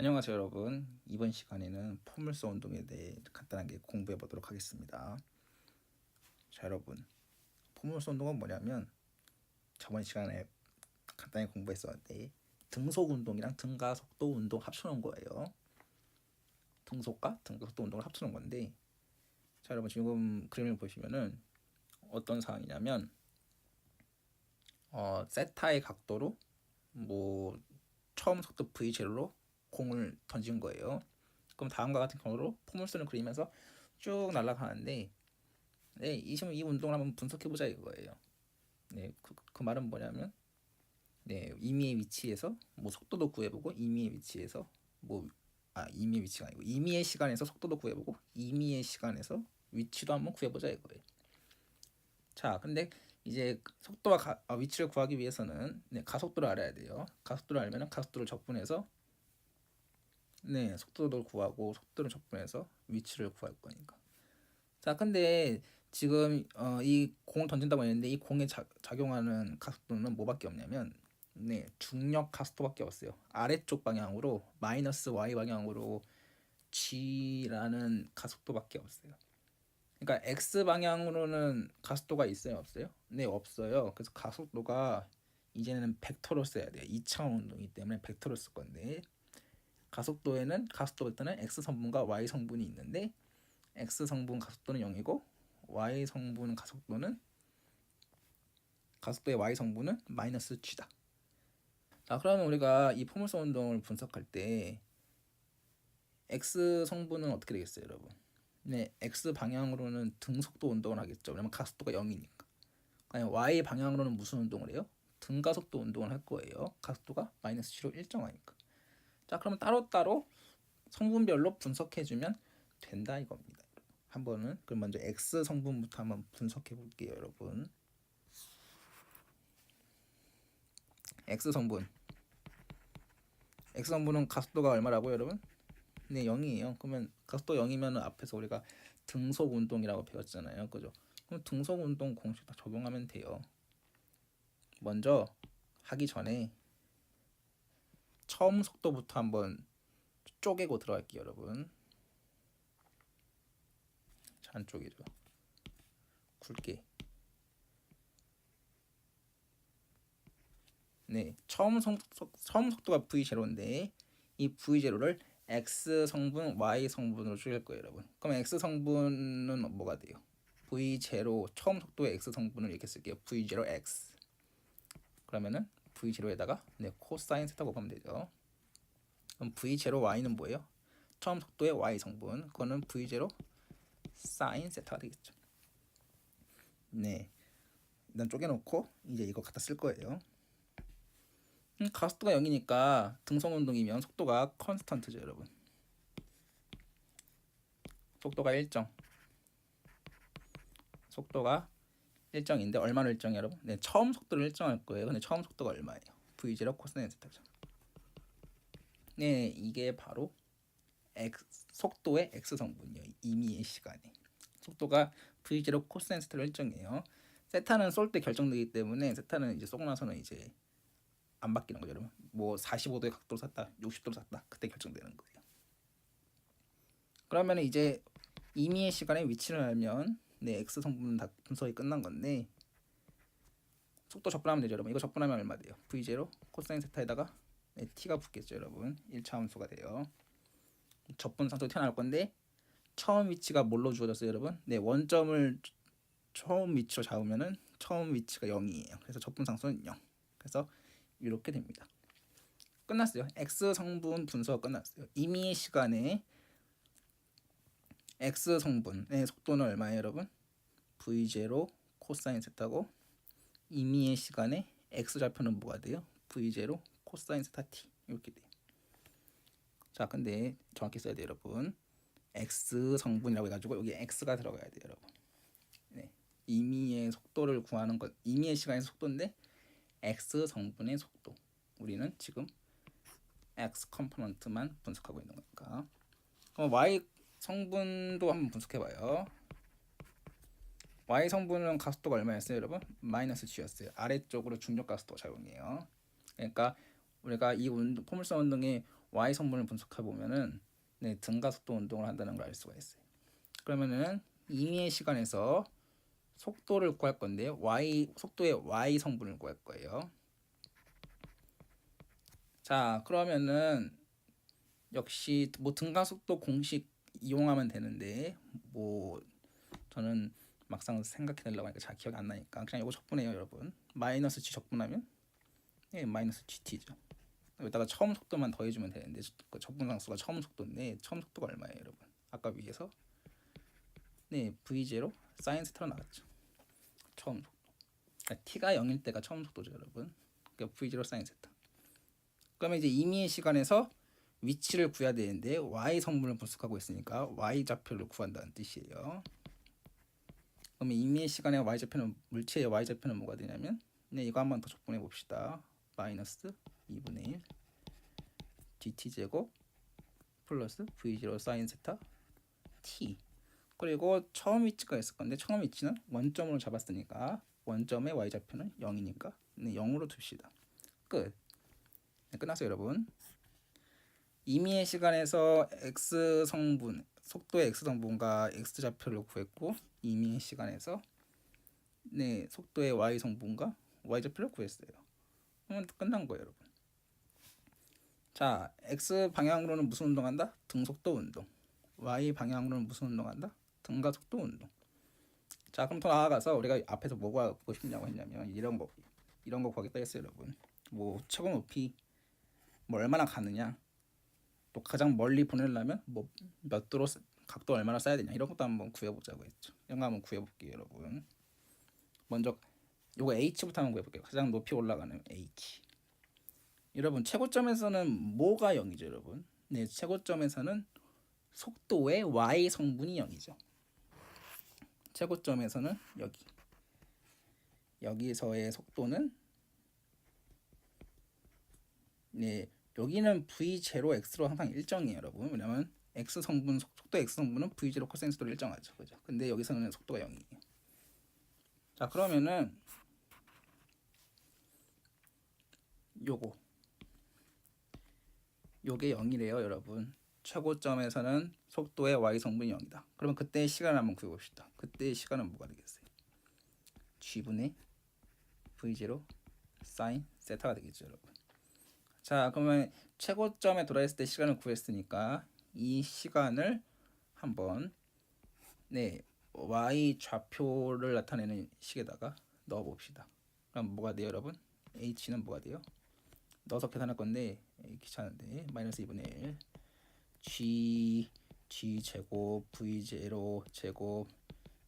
안녕하세요 여러분. 이번 시간에는 포물선 운동에 대해 간단하게 공부해 보도록 하겠습니다. 자 여러분, 포물선 운동은 뭐냐면 저번 시간에 간단히 공부했었는데 등속 운동이랑 등가속도 운동 합쳐놓은 거예요. 등속과 등가속도 운동을 합쳐놓은 건데, 자 여러분 지금 그림을 보시면은 어떤 상황이냐면 세타의 각도로 뭐 처음 속도 V0로 공을 던진 거예요. 그럼 다음과 같은 경우로 포물선을 그리면서 쭉 날아가는데, 네, 이 운동을 한번 분석해보자 이거예요. 네, 그 말은 뭐냐면, 네, 임의의 위치에서 뭐 속도도 구해보고, 임의의 위치에서 임의의 위치가 아니고 임의의 시간에서 속도도 구해보고, 임의의 시간에서 위치도 한번 구해보자 이거예요. 자, 근데 이제 속도와 위치를 구하기 위해서는 네, 가속도를 알아야 돼요. 가속도를 알면은 가속도를 적분해서 네, 속도를 구하고 속도를 적분해서 위치를 구할 거니까. 자, 근데 지금 이 공을 던진다고 했는데 이 공에 작용하는 가속도는 뭐밖에 없냐면 네, 중력 가속도밖에 없어요. 아래쪽 방향으로 마이너스 y 방향으로 g라는 가속도밖에 없어요. 그러니까 x 방향으로는 가속도가 있어요, 없어요? 네, 없어요. 그래서 가속도가 이제는 벡터로 써야 돼요. 2차원 운동이기 때문에 벡터로 쓸 건데, 가속도에는 가속도 벡터는 x 성분과 y 성분이 있는데 x 성분 가속도는 0이고 y 성분 가속도의 y 성분은 마이너스 g다. 자, 그러면 우리가 이 포물선 운동을 분석할 때 x 성분은 어떻게 되겠어요, 여러분? 네, x 방향으로는 등속도 운동을 하겠죠. 왜냐면 가속도가 0이니까. 아니, y 방향으로는 무슨 운동을 해요? 등가속도 운동을 할 거예요. 가속도가 마이너스 g로 일정하니까. 자, 그러면 따로따로 성분별로 분석해주면 된다 이겁니다. 그럼 먼저 X 성분부터 한번 분석해 볼게요, 여러분. X 성분. X 성분은 가속도가 얼마라고요, 여러분? 네, 0이에요. 그러면 가속도 0이면 앞에서 우리가 등속 운동이라고 배웠잖아요, 그죠? 그럼 등속 운동 공식 다 적용하면 돼요. 먼저 하기 전에 처음 속도부터 한번 쪼개고 들어갈게요, 여러분. 자, 안쪽이죠. 굵게. 네, 처음 속도가 V0인데 이 V0를 X 성분, Y 성분으로 줄일 거예요, 여러분. 그럼 X 성분은 뭐가 돼요? V0 처음 속도의 X 성분을 이렇게 쓸게요. V0X. 그러면은 V0에다가 네, 코사인 세타 곱하면 되죠. 그럼 V0Y는 뭐예요? 처음 속도의 Y 성분. 그거는 V0 사인 세타가 되겠죠. 네, 일단 쪼개놓고 이제 이거 갖다 쓸 거예요. 가속도가 0이니까 등속 운동이면 속도가 컨스턴트죠, 여러분. 속도가 일정인데 얼마를 일정해요, 여러분? 네, 처음 속도를 일정할 거예요. 근데 처음 속도가 얼마예요? V0 코사인 세타죠. 네, 이게 바로 속도의 x 성분이요. 임의의 시간에 속도가 V0 코사인 세타로 일정해요. 세타는 쏠 때 결정되기 때문에 세타는 이제 쏘고 나서는 이제 안 바뀌는 거죠, 여러분. 뭐 45도의 각도로 쐈다, 60도로 쐈다, 그때 결정되는 거예요. 그러면 이제 임의의 시간의 위치를 알면 네, x 성분은 다 분석이 끝난 건데 속도 적분하면 되죠, 여러분. 이거 적분하면 얼마 돼요? V0 코사인 세타에다가 네, t가 붙겠죠, 여러분. 1차 함수가 돼요. 적분 상태로 튀어나올 건데 처음 위치가 뭘로 주어졌어요, 여러분? 네, 원점을 처음 위치로 잡으면은 처음 위치가 0이에요. 그래서 적분 상수는 0. 그래서 이렇게 됩니다. 끝났어요. X 성분 분석 끝났어요. 임의의 시간에 X 성분의 속도는 얼마예요, 여러분? V0 코사인 세타고 임의의 시간에 X 좌표는 뭐가 돼요? V0 코사인 세타 T 이렇게 돼요. 자, 근데 정확히 써야 돼요, 여러분. X 성분이라고 해가지고 여기 X가 들어가야 돼요, 여러분. 네, 임의의 속도를 구하는 것, 임의의 시간의 속도인데 X 성분의 속도. 우리는 지금 X 컴포넌트만 분석하고 있는 거니까. 그럼 Y 성분도 한번 분석해봐요. Y 성분은 가속도가 얼마였어요, 여러분? 마이너스 G였어요. 아래쪽으로 중력 가속도 작용해요. 그러니까 우리가 이 포물선 운동의 y 성분을 분석해 보면은 네, 등가속도 운동을 한다는 걸 알 수가 있어요. 그러면은 임의의 시간에서 속도를 구할 건데 속도의 y 성분을 구할 거예요. 자, 그러면은 역시 뭐 등가속도 공식 이용하면 되는데 뭐 저는 막상 생각해 내려고 하니까 잘 기억이 안 나니까 그냥 이거 적분해요, 여러분. 마이너스 g 적분하면 마이너스 gt죠. 여기다가 처음 속도만 더해주면 되는데 그 적분상수가 처음 속도인데 처음 속도가 얼마예요, 여러분? 아까 위에서 v0 사인 세타로 나왔죠. 처음 속도. 그러니까 t가 0일 때가 처음 속도죠, 여러분. 그러니까 v0 사인 세타. 그러면 이제 임의의 시간에서 위치를 구해야 되는데 y 성분을 분석하고 있으니까 y 좌표를 구한다는 뜻이에요. 그러면 임의의 시간에 y 좌표는 물체의 y 좌표는 뭐가 되냐면 이거 한번 더 적분해 봅시다. 마이너스 2분의 1 dt 제곱 플러스 v0 사인 세타 t. 그리고 처음 위치가 있을 건데 처음 위치는 원점으로 잡았으니까 원점의 y 좌표는 0이니까 0으로 둡시다. 끝. 끝났어요, 여러분. 임의의 시간에서 x 성분, 속도의 x 성분과 x 좌표를 구했고 임의의 시간에서 속도의 y 성분과 y 좌표를 구했어요. 그러면 끝난 거예요, 여러분. 자, x 방향으로는 무슨 운동한다? 등속도 운동. y 방향으로는 무슨 운동한다? 등가속도 운동. 자, 그럼 더 나아가서 우리가 앞에서 뭐가 보고 싶냐고 했냐면 이런 거 구하겠다 했어요, 여러분. 뭐 최고 높이 뭐 얼마나 가느냐, 또 가장 멀리 보내려면 뭐 몇 도로 각도 얼마나 써야 되냐, 이런 것도 한번 구해보자고 했죠. 이런 거 한번 구해볼게요, 여러분. 먼저 요거 h부터 한번 구해볼게요. 가장 높이 올라가는 h. 여러분 최고점에서는 뭐가 0이죠, 여러분? 네, 최고점에서는 속도의 y 성분이 0이죠. 최고점에서는 여기서의 속도는 여기는 v0x로 항상 일정이에요, 여러분. 왜냐면 x 성분 속도 x 성분은 v0 코사인 속도로 일정하죠, 그죠? 근데 여기서는 속도가 0이에요. 자, 그러면은 요게 0이래요, 여러분. 최고점에서는 속도의 y 성분이 0이다. 그러면 그때의 시간을 한번 구해봅시다. 그때의 시간은 뭐가 되겠어요? g분의 v0 사인 세타가 되겠죠, 여러분. 자, 그러면 최고점에 도달했을 때 시간을 구했으니까 이 시간을 한번 y 좌표를 나타내는 식에다가 넣어봅시다. 그럼 뭐가 돼요, 여러분? h는 뭐가 돼요? 넣어서 계산할 건데 귀찮은데 마이너스 2분의 1 g 제곱 v0 제곱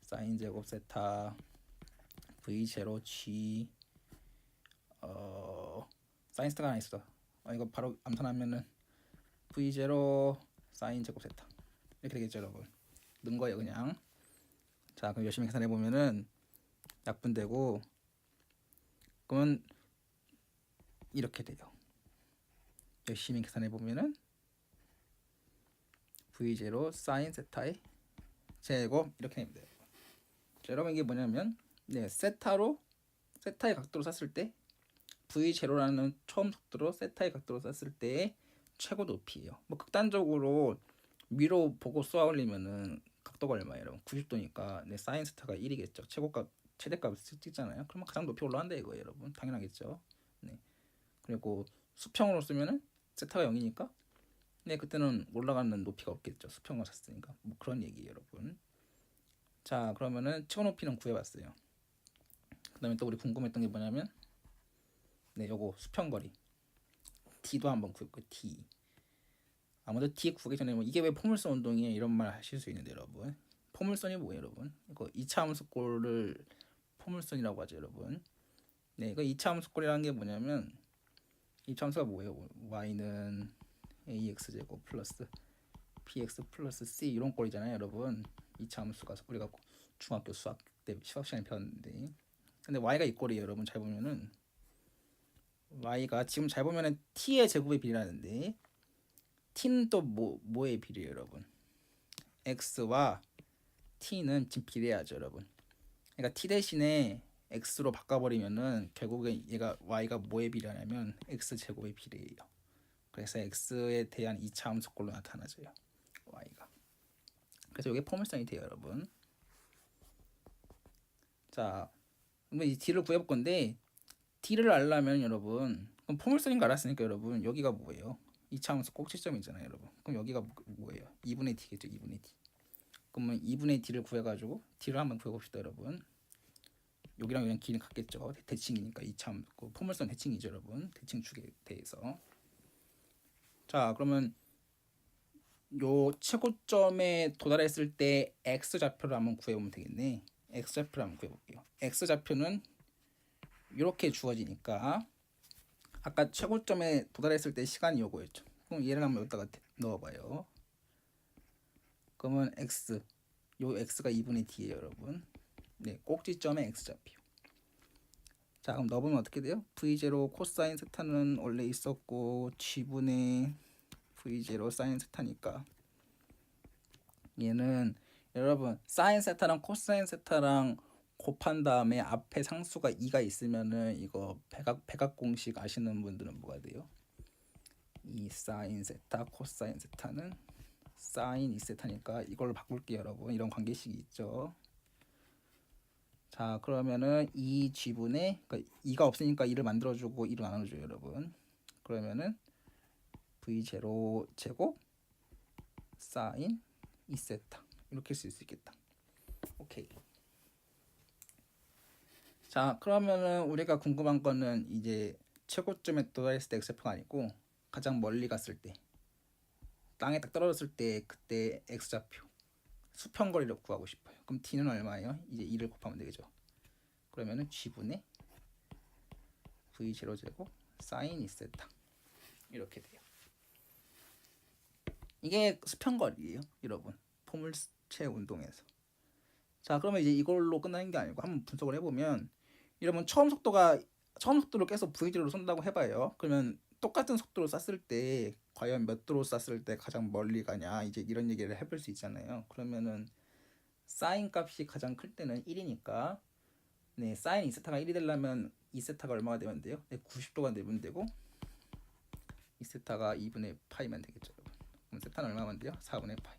사인 제곱 세타 v0 g 사인 세타가 하나 있어. 이거 바로 암산하면은 v0 사인 제곱 세타 이렇게 되겠죠, 여러분. 넣은 거예요, 그냥. 자, 그럼 열심히 계산해 보면은 약분되고 그러면 이렇게 돼요. 열심히 계산해 보면은 v0 사인 세타의 제곱 이렇게 됩니다. 자, 여러분 이게 뭐냐면 세타의 각도로 쐈을 때 v0라는 처음 속도로 세타의 각도로 쐈을 때의 최고 높이예요. 뭐 극단적으로 위로 보고 쏘아 올리면은 각도가 얼마예요, 여러분? 90도니까 사인 세타가 1이겠죠. 최대값을 찍잖아요. 그러면 가장 높이 올라간다 이거예요, 여러분. 당연하겠죠. 그리고 수평으로 쓰면은 세타가 0이니까 그때는 올라가는 높이가 없겠죠. 수평으로 샀으니까. 뭐 그런 얘기예요, 여러분. 자, 그러면은 최고 높이는 구해봤어요. 그 다음에 또 우리 궁금했던 게 뭐냐면 요거 수평거리 D도 한번 구했고 D. 아무래도 D 구하기 전에 이게 왜 포물선 운동이에요? 이런 말 하실 수 있는데, 여러분. 포물선이 뭐예요, 여러분? 이거 2차 함수꼴을 포물선이라고 하죠, 여러분. 이거 2차 함수꼴이라는 게 뭐냐면 2차 함수가 뭐예요? y는 ax제곱 플러스 bx 플러스 c 이런 꼴이잖아요, 여러분. 2차 함수가 우리가 중학교 수학 때 수학 시간에 배웠는데, 근데 y가 이 꼴이에요, 여러분. 잘 보면은 y가 지금 잘 보면은 t의 제곱의 비례라는데 t는 또 뭐의 비례예요, 여러분? x와 t는 지금 비례하죠, 여러분. 그러니까 t 대신에 x로 바꿔버리면은 결국에 얘가 y가 뭐에 비례하냐면 x 제곱에 비례해요. 그래서 x에 대한 이차함수꼴로 나타나져요. y가. 그래서 이게 포물선이 돼요, 여러분. 자, 그러면 이 d를 구해볼 건데 d를 알려면 여러분, 그럼 포물선인 거 알았으니까 여러분 여기가 뭐예요? 이차함수 꼭지점이잖아요, 여러분. 그럼 여기가 뭐예요? 2분의 d겠죠, 2분의 d. 그러면 2분의 d를 구해가지고 d를 한번 구해봅시다, 여러분. 여기랑 여기랑 길이 같겠죠. 대칭이니까 이차함수 포물선 대칭이죠, 여러분. 대칭 축에 대해서. 자, 그러면 요 최고점에 도달했을 때 x 좌표를 한번 구해보면 되겠네. x 좌표를 한번 구해볼게요. x 좌표는 이렇게 주어지니까 아까 최고점에 도달했을 때 시간이 요거였죠. 그럼 얘를 한번 여기다가 넣어봐요. 그러면 x, 요 x가 2분의 d예요, 여러분. 네, 꼭지점의 x 좌표. 자, 그럼 넣어보면 어떻게 돼요? v0 코사인 세타는 원래 있었고 g분의 v0 사인 세타니까 얘는 여러분 사인 세타랑 코사인 세타랑 곱한 다음에 앞에 상수가 2가 있으면은 이거 백악 공식 아시는 분들은 뭐가 돼요? 이 사인 세타 코사인 세타는 사인 2세타니까 이걸로 바꿀게요, 여러분. 이런 관계식이 있죠. 자, 그러면은 2g분의 그러니까 2가 없으니까 2를 만들어주고 2를 나눠줘요, 여러분. 그러면은 v0 제곱 사인 2세타 이렇게 쓸 수 있겠다. 오케이. 자, 그러면은 우리가 궁금한 거는 이제 최고점에 도달했을 때 x좌표가 아니고 가장 멀리 갔을 때 땅에 딱 떨어졌을 때 그때 x좌표 수평거리를 구하고 싶어요. 그럼 d는 얼마예요? 이제 2를 곱하면 되겠죠. 그러면은 g분의 v0 제곱 사인 2세타 이렇게 돼요. 이게 수평거리예요, 여러분. 포물체 운동에서. 자, 그러면 이제 이걸로 끝나는 게 아니고 한번 분석을 해보면 여러분 처음 속도를 계속 v0로 쏜다고 해봐요. 그러면 똑같은 속도로 쐈을 때 과연 몇 도로 쐈을 때 가장 멀리 가냐 이제 이런 얘기를 해볼 수 있잖아요. 그러면은 사인 값이 가장 클 때는 1이니까 네, 사인 2세타가 1이 되려면 2세타가 얼마가 되면 돼요? 네, 90도가 되면 되고 2세타가 2분의 파이면 되겠죠, 여러분. 그럼 세타는 얼마면 돼요? 4분의 파이.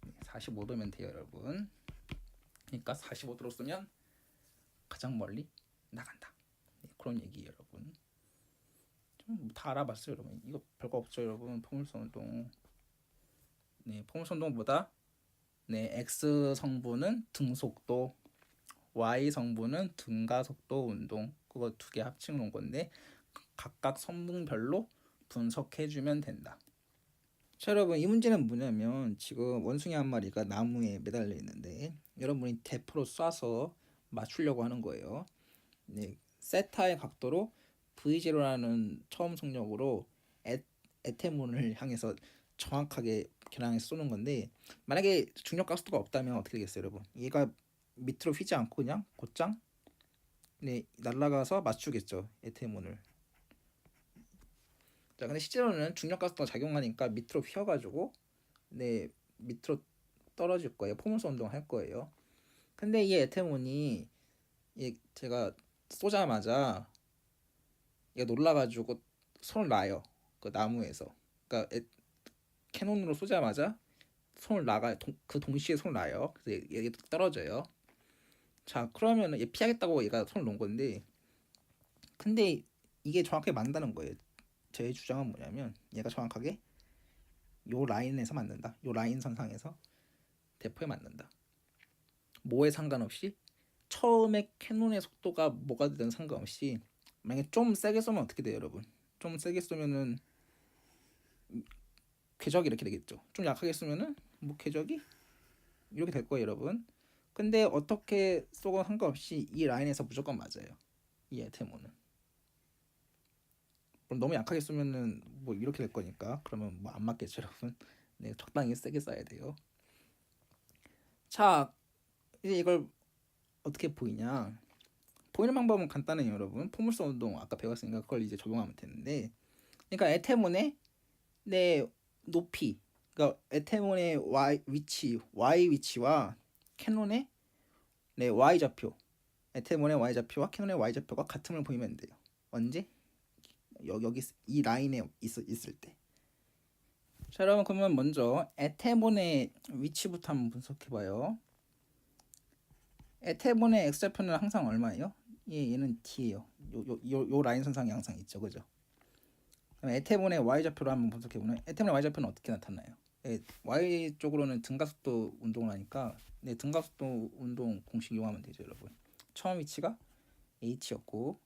네, 45도면 돼요, 여러분. 그러니까 45도로 쓰면 가장 멀리 나간다. 네, 그런 얘기 여러분. 좀 다 알아봤어요, 여러분. 이거 별거 없죠, 여러분. 포물선 운동. 네, 포물선 운동보다 네, x 성분은 등속도, y 성분은 등가속도 운동. 그거 두 개 합친 놓은 건데 각각 성분별로 분석해주면 된다. 자, 여러분 이 문제는 뭐냐면 지금 원숭이 한 마리가 나무에 매달려 있는데 여러분이 대포로 쏴서 맞추려고 하는 거예요. 네, 세타의 각도로 V0라는 처음 속력으로 에테몬을 향해서 정확하게 겨냥해서 쏘는 건데 만약에 중력 가속도가 없다면 어떻게 되겠어요, 여러분? 얘가 밑으로 휘지 않고 그냥 곧장 네, 날아가서 맞추겠죠, 에테몬을. 자, 근데 실제로는 중력 가속도가 작용하니까 밑으로 휘어가지고 네, 밑으로 떨어질 거예요. 포물선 운동을 할 거예요. 근데 이 에테몬이 제가 쏘자마자 얘가 놀라가지고 손을 놔요. 그 나무에서. 그러니까 캐논으로 쏘자마자 손을 놔가 그 동시에 손을 놔요. 그래서 얘가 떨어져요. 자, 그러면 얘 피하겠다고 얘가 손을 놓은 건데 근데 이게 정확하게 맞는다는 거예요. 제 주장은 뭐냐면 얘가 정확하게 요 라인에서 맞는다. 요 라인 선상에서 대포에 맞는다. 뭐에 상관없이 처음에 캐논의 속도가 뭐가 되든 상관없이 만약에 좀 세게 쏘면 어떻게 돼요, 여러분? 좀 세게 쏘면은 궤적이 이렇게 되겠죠. 좀 약하게 쏘면은 뭐 궤적이 이렇게 될 거예요, 여러분. 근데 어떻게 쏘건 상관없이 이 라인에서 무조건 맞아요. 이 에테모는. 너무 약하게 쏘면은 뭐 이렇게 될 거니까 그러면 뭐 안 맞겠죠, 여러분. 네, 적당히 세게 쏴야 돼요. 자, 이제 이걸 어떻게 보이냐? 보이는 방법은 간단해요, 여러분. 포물선 운동 아까 배웠으니까 그걸 이제 적용하면 되는데, 그러니까 에테몬의 네 높이, 그러니까 에테몬의 y 위치와 캐논의 네 y 좌표, 에테몬의 y 좌표와 캐논의 y 좌표가 같음을 보이면 돼요. 언제? 여기 이 라인에 있을 때. 자, 여러분 그러면 먼저 에테몬의 위치부터 한번 분석해봐요. 에테몬의 x좌표는 항상 얼마예요? 얘는 t예요. 요 라인 선상이 항상 있죠, 그죠? 그럼 에테몬의 y좌표로 한번 분석해보면 에테몬의 y좌표는 어떻게 나타나요? y 쪽으로는 등가속도 운동을 하니까 등가속도 운동 공식 이용하면 되죠, 여러분. 처음 위치가 h였고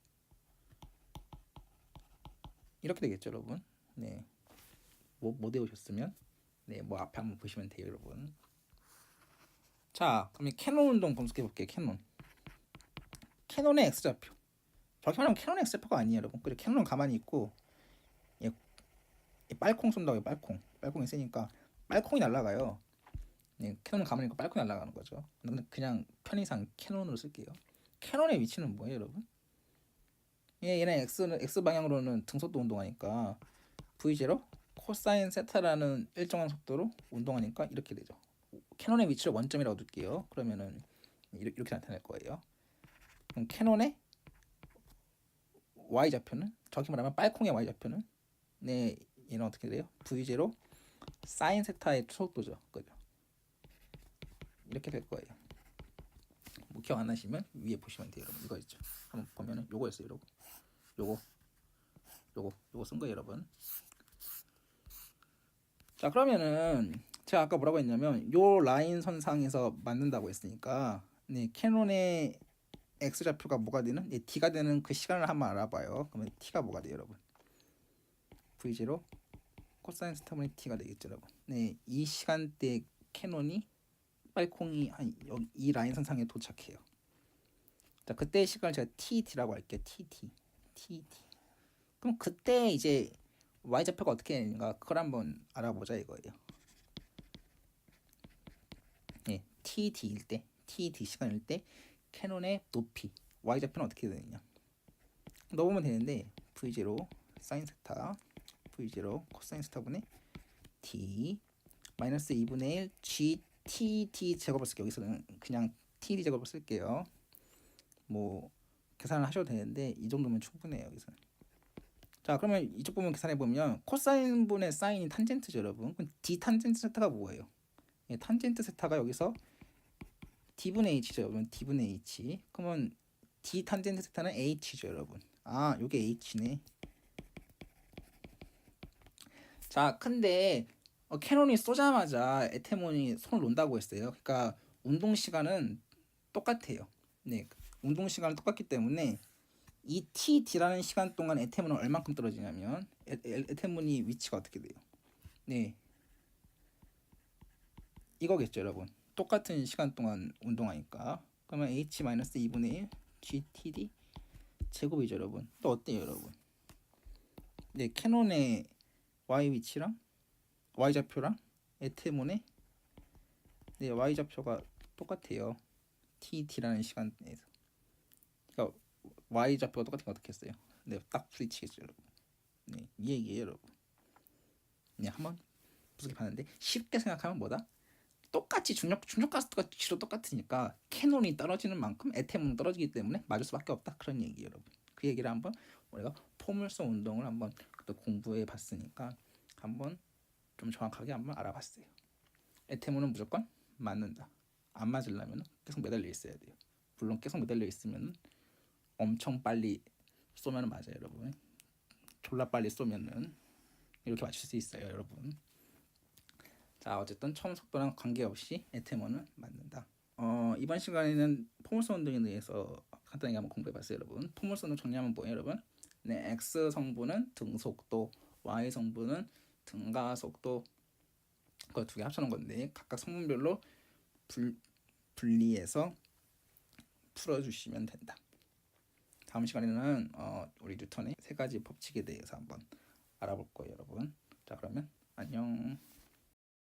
이렇게 되겠죠, 여러분. 네, 못 외우셨으면 뭐 앞에 한번 보시면 돼요, 여러분. 자, 그럼 캐논 운동 분석해볼게요. 캐논의 x좌표. 저렇게 말하면 캐논의 x좌표가 아니에요, 여러분. 그리고 캐논은 가만히 있고 빨콩 쏜다고요. 빨콩이 세니까 빨콩이 날아가요. 캐논은 가만히 있고 빨콩이 날아가는 거죠. 그냥 편의상 캐논으로 쓸게요. 캐논의 위치는 뭐예요, 여러분? 얘는 x 방향으로는 등속도 운동하니까 v0 코사인 세타라는 일정한 속도로 운동하니까 이렇게 되죠. 캐논의 위치를 원점이라고 둘게요. 그러면은 이렇게 나타날 거예요. 그럼 캐논의 y좌표는 정확히 말하면 빨콩의 y좌표는 얘는 어떻게 돼요? v0 사인 세타의 속도죠. 그죠? 이렇게 될 거예요. 뭐 기억 안 나시면 위에 보시면 돼요, 여러분. 이거 있죠. 한번 보면은 요거였어요, 여러분. 요거 쓴 거예요, 여러분. 자, 그러면은 제가 아까 뭐라고 했냐면 요 라인 선상에서 맞는다고 했으니까 캐논의 x좌표가 뭐가 되는? t가 되는 그 시간을 한번 알아봐요. 그러면 t가 뭐가 돼요, 여러분? v0 코사인 스타분의 t가 되겠죠, 여러분. 이 시간대 캐논이 빨콩이 이 라인 선상에 도착해요. 자, 그때 시간을 제가 TT라고 할게요. TT. 그럼 그때 이제 y좌표가 어떻게 되는가 그걸 한번 알아보자 이거예요. TD일 때, TD 시간일 때 캐논의 높이 y좌표는 어떻게 되느냐 넣어보면 되는데 v0 사인 세타 v0 코사인 세타분의 t 마이너스 2분의 1 GTD 제곱을 쓸게요. 여기서는 그냥 TD 제곱을 쓸게요. 뭐 계산을 하셔도 되는데 이 정도면 충분해요, 여기서는. 자, 그러면 이쪽 부분 계산해 보면 코사인 분의 사인이 탄젠트죠, 여러분. 그럼 D 탄젠트 세타가 뭐예요? 탄젠트 세타가 여기서 D분의 H죠, 여러분. D분의 H. 그러면 D 탄젠트 세타는 H죠, 여러분. 아, 요게 H네. 자, 근데 캐논이 쏘자마자 에테몬이 손을 놓는다고 했어요. 그러니까 운동 시간은 똑같아요. 운동 시간은 똑같기 때문에 이 TD라는 시간 동안 에테몬은 얼만큼 떨어지냐면 에테몬이 위치가 어떻게 돼요? 이거겠죠, 여러분. 똑같은 시간 동안 운동하니까 그러면 H-2분의 1 GTD 제곱이죠, 여러분. 또 어때요, 여러분? 캐논의 Y 위치랑 Y좌표랑 에테몬의 Y좌표가 똑같아요. TD라는 시간에서. 그러니까 Y좌표가 똑같은 거 어떻게 했어요? 딱 부딪히겠죠, 여러분. 이 얘기예요, 여러분. 한번 분석해 봤는데 쉽게 생각하면 뭐다? 똑같이 중력가스가 지로 똑같으니까 캐논이 떨어지는 만큼 에테몬은 떨어지기 때문에 맞을 수밖에 없다, 그런 얘기예요, 여러분. 그 얘기를 한번 우리가 포물선 운동을 한번 공부해 봤으니까 한번 좀 정확하게 한번 알아봤어요. 에테몬은 무조건 맞는다. 안 맞으려면 계속 매달려 있어야 돼요. 물론 계속 매달려 있으면 엄청 빨리 쏘면 맞아요, 여러분. 졸라 빨리 쏘면은 이렇게 맞출 수 있어요, 여러분. 자, 어쨌든 처음 속도랑 관계없이 에테몬은 맞는다. 이번 시간에는 포물선 운동에 대해서 간단하게 한번 공부해봤어요, 여러분. 포물선 운동 정리하면 뭐예요, 여러분? x 성분은 등속도, y 성분은 등가속도, 그거 두 개 합쳐놓은 건데 각각 성분별로 분리해서 풀어주시면 된다. 다음 시간에는 우리 뉴턴의 세 가지 법칙에 대해서 한번 알아볼 거예요, 여러분. 자, 그러면 안녕.